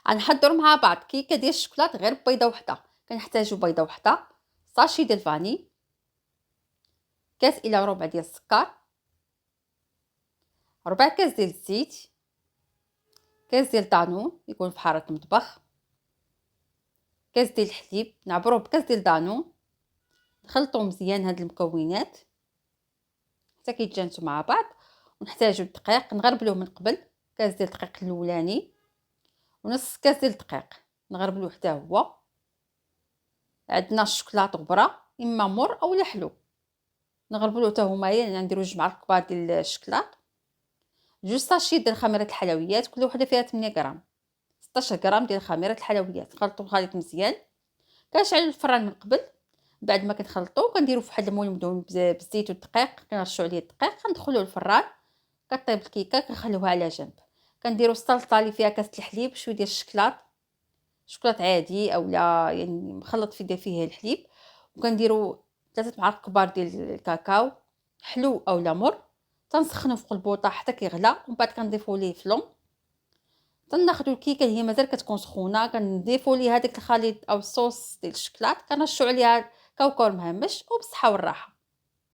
غنحضروا مع بعض كيكه ديال الشوكولات غير ببيضه وحده. كنحتاجوا بيضه وحده، ساشي ديال الفاني، كاس الى ربع ديال السكر، ربع كاس ديال الزيت، كاس ديال دانون يكون في حاره المطبخ، كاس ديال الحليب نعبروه بكاس ديال دانون. نخلطوا مزيان هاد المكونات حتى كيتجانسوا مع بعض. ونحتاجوا الدقيق نغربلوه من قبل، كاس ديال الدقيق الاولاني ونص كاس ديال الدقيق نغربلوه حتى هو. عندنا الشوكولاط غبره اما مر اولا حلو نغربلوه حتى هما، يعني نديرو جوج معالق كبار ديال الشوكولاط، جوج ساشي ديال خميره الحلويات كل وحده فيها 8 غرام، 16 غرام ديال خميره الحلويات. نخلطوا الخليط مزيان. كنشعل الفران من قبل. بعد ما كنخلطوه كنديرو فواحد المول مدهون بالزيت والدقيق، كنرشوا عليه الدقيق كندخلوه الفران. كطيب الكيكه كنخليوها على جنب. كنديرو السلطه اللي فيها كاس الحليب، شويه ديال الشكلاط، شكلاط عادي اولا يعني مخلط فيه الحليب. وكنديرو 3 معالق كبار ديال الكاكاو حلو اولا مر. تنسخنو فوق البوطه حتى كيغلى، ومن بعد كنضيفو ليه فلون. تناخدو الكيكه اللي هي مازال كتكون سخونه، كنضيفو ليها داك الخليط او الصوص ديال الشكلاط، كنرشوا عليها كاوكاو مهمش وبالصحه والراحه.